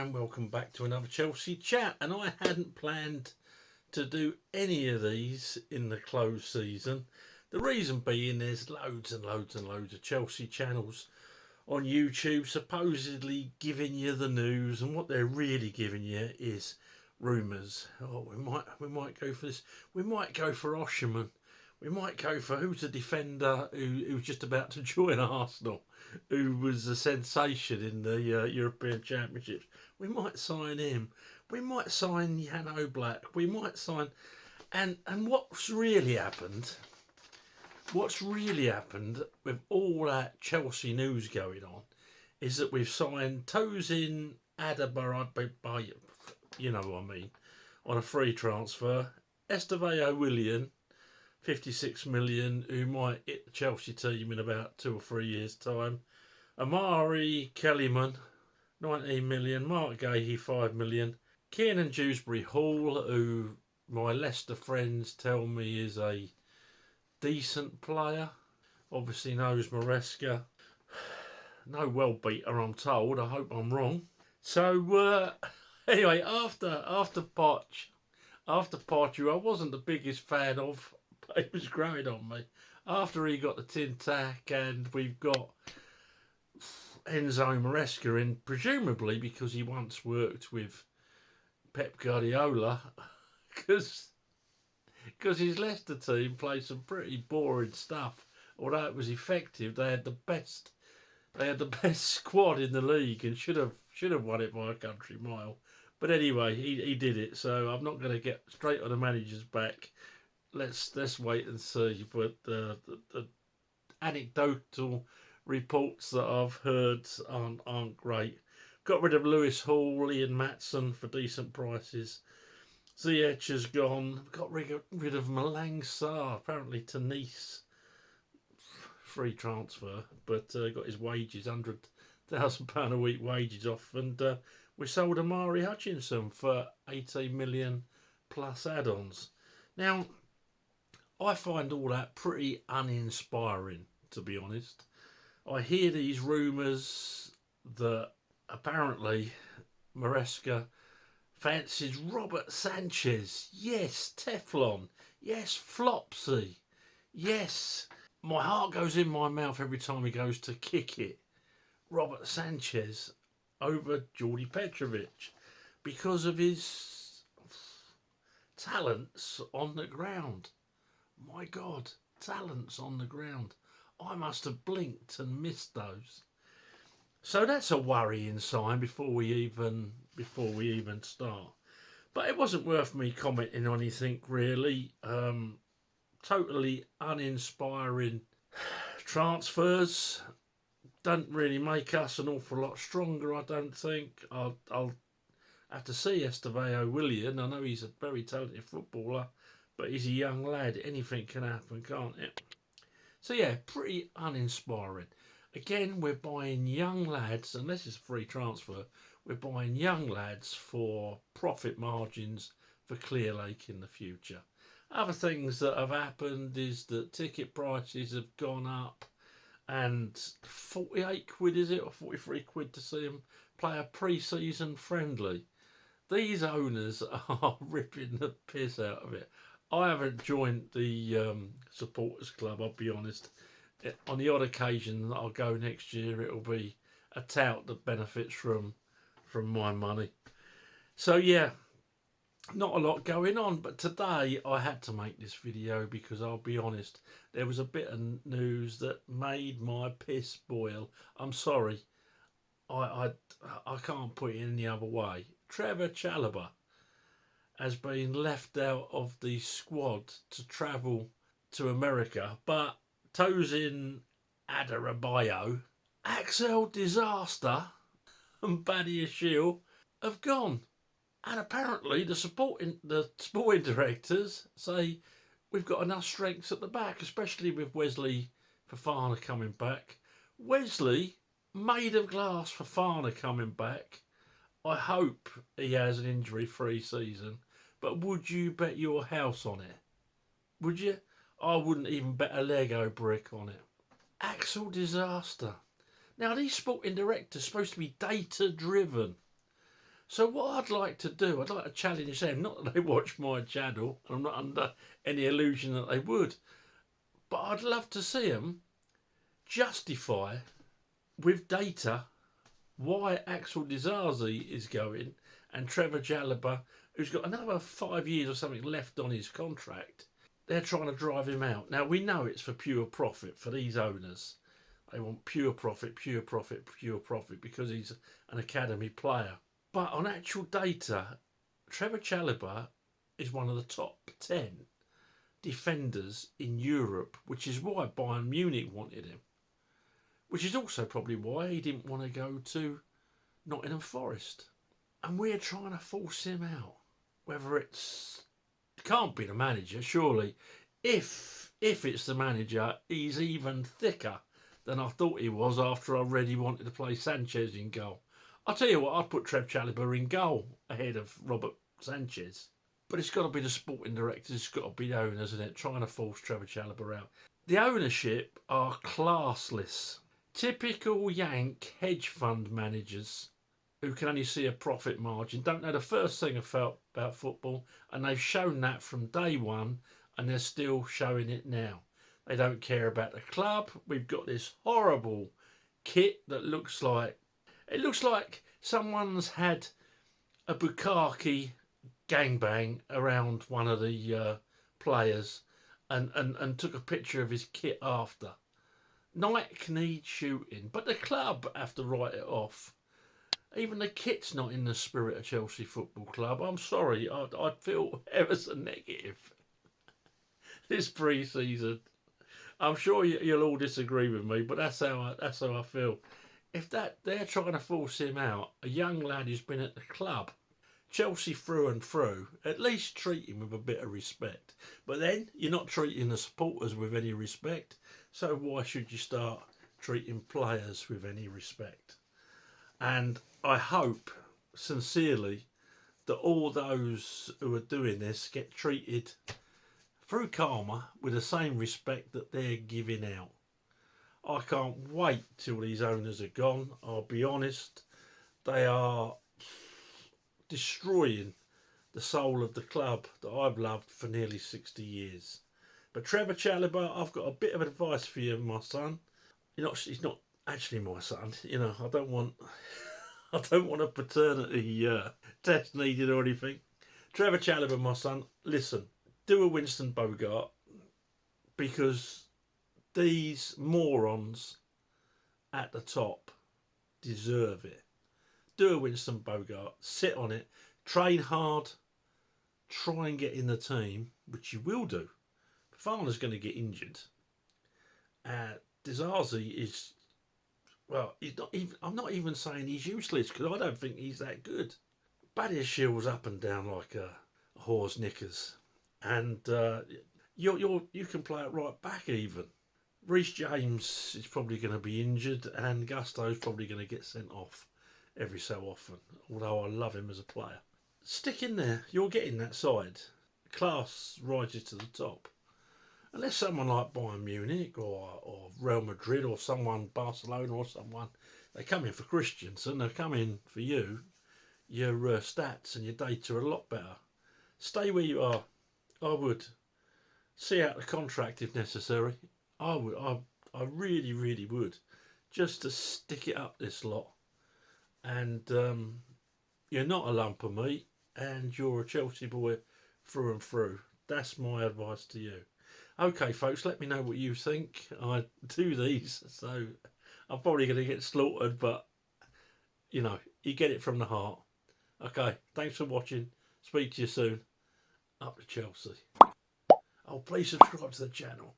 and welcome back to another Chelsea chat. And I hadn't planned to do any of these in the closed season. The reason being there's loads and loads and loads of Chelsea channels on YouTube supposedly giving you the news, and what they're really giving you is rumours. Oh, we might go for this. We might go for Osherman. We might go for who's a defender who's just about to join Arsenal, who was a sensation in the European Championships. We might sign him. We might sign Jan Oblak. We might sign... And what's really happened with all that Chelsea news going on is that we've signed Tosin Adarabioyo, you know what I mean, on a free transfer. Trevoh Willian, 56 million, who might hit the Chelsea team in about 2 or 3 years' time. Amari Kellyman, 19 million. Mark Gahey, 5 million. Kiernan Dewsbury-Hall, who my Leicester friends tell me is a decent player. Obviously knows Maresca. No well beater, I'm told. I hope I'm wrong. So, anyway, after Poch, who I wasn't the biggest fan of, it was growing on me. After he got the tin tack, and we've got Enzo Maresca in, presumably because he once worked with Pep Guardiola, because his Leicester team played some pretty boring stuff. Although it was effective, they had the best squad in the league and should have won it by a country mile. But anyway, he did it. So I'm not going to get straight on the manager's back. Let's wait and see. But the anecdotal reports that I've heard aren't great. Got rid of Lewis Hall, Ian Matson for decent prices. Ziyech has gone. Got rid of Malang Sarr, apparently to Nice. Free transfer, but got his wages, £100,000 a week wages off. And we sold Amari Hutchinson for 18 million plus add-ons. Now, I find all that pretty uninspiring, to be honest. I hear these rumours that apparently Maresca fancies Robert Sanchez. Yes, Teflon. Yes, Flopsy. Yes, my heart goes in my mouth every time he goes to kick it. Robert Sanchez over Jordi Petrovic because of his talents on the ground. My God, talents on the ground. I must have blinked and missed those. So that's a worrying sign before we even start. But it wasn't worth me commenting on anything really. Totally uninspiring transfers. Don't really make us an awful lot stronger, I don't think. I'll have to see Trevoh Willian. I know he's a very talented footballer, but he's a young lad. Anything can happen, can't it? So yeah, pretty uninspiring. Again, we're buying young lads, unless it's a free transfer, we're buying young lads for profit margins for Clear Lake in the future. Other things that have happened is that ticket prices have gone up, and 48 quid, is it, or 43 quid to see them play a pre-season friendly. These owners are ripping the piss out of it. I haven't joined the supporters club, I'll be honest. On the odd occasion that I'll go next year, it'll be a tout that benefits from my money. So yeah, not a lot going on, but today I had to make this video because I'll be honest, there was a bit of news that made my piss boil. I'm sorry, I can't put it any other way. Trevor Chalobah has been left out of the squad to travel to America, but Tosin Adarabioyo, Axel Disaster and Badiashile have gone. And apparently the sporting directors say we've got enough strengths at the back, especially with Wesley Fofana coming back. Wesley, made of glass Fofana coming back. I hope he has an injury-free season. But would you bet your house on it? Would you? I wouldn't even bet a Lego brick on it. Axel Disaster. Now, these sporting directors are supposed to be data-driven. So what I'd like to do, I'd like to challenge them, not that they watch my channel, I'm not under any illusion that they would, but I'd love to see them justify with data why Axel Disasi is going and Trevor Chalobah, who's got another 5 years or something left on his contract, they're trying to drive him out. Now, we know it's for pure profit for these owners. They want pure profit, pure profit, pure profit because he's an academy player. But on actual data, Trevor Chalobah is one of the top 10 defenders in Europe, which is why Bayern Munich wanted him. Which is also probably why he didn't want to go to Nottingham Forest. And we're trying to force him out. Whether it can't be the manager, surely. If it's the manager, he's even thicker than I thought he was after I read he wanted to play Sanchez in goal. I'll tell you what, I'd put Trev Chalobah in goal ahead of Robert Sanchez. But it's got to be the sporting directors, it's got to be the owners, isn't it? Trying to force Trevor Chalobah out. The ownership are classless. Typical Yank hedge fund managers who can only see a profit margin, don't know the first thing about football, and they've shown that from day one, and they're still showing it now. They don't care about the club. We've got this horrible kit that looks like someone's had a bukkake gangbang around one of the players and took a picture of his kit after. Nike needs shooting, but the club have to write it off. Even the kit's not in the spirit of Chelsea Football Club. I'm sorry, I'd feel ever so negative this pre-season. I'm sure you'll all disagree with me, but that's how I feel. If they're trying to force him out, a young lad who's been at the club, Chelsea through and through, at least treat him with a bit of respect. But then you're not treating the supporters with any respect, so why should you start treating players with any respect? And I hope sincerely that all those who are doing this get treated through karma with the same respect that they're giving out. I can't wait till these owners are gone. I'll be honest, they are destroying the soul of the club that I've loved for nearly 60 years. But Trevor Chalobah, I've got a bit of advice for you, my son. He's not actually my son. I don't want a paternity test needed or anything. Trevor Chalobah, my son, listen, do a Winston Bogart, because these morons at the top deserve it. Do a Winston Bogart, sit on it, train hard, try and get in the team, which you will do. Farner's going to get injured. Disasi is, well, he's not even, I'm not even saying he's useless, because I don't think he's that good. Badiashil's up and down like a whore's knickers. And you can play it right back even. Reece James is probably going to be injured, and Gusto's probably going to get sent off every so often, although I love him as a player. Stick in there, you're getting that side. Class rises to the top. Unless someone like Bayern Munich or Real Madrid or someone, Barcelona or someone, they come in for Christensen, they come in for you, your stats and your data are a lot better. Stay where you are. I would. See out the contract if necessary. I would. I really, really would. Just to stick it up this lot. And you're not a lump of meat, and you're a Chelsea boy through and through. That's my advice to you. Okay, folks, let me know what you think. I do these, so I'm probably going to get slaughtered, but, you get it from the heart. Okay, thanks for watching. Speak to you soon. Up to Chelsea. Oh, please subscribe to the channel.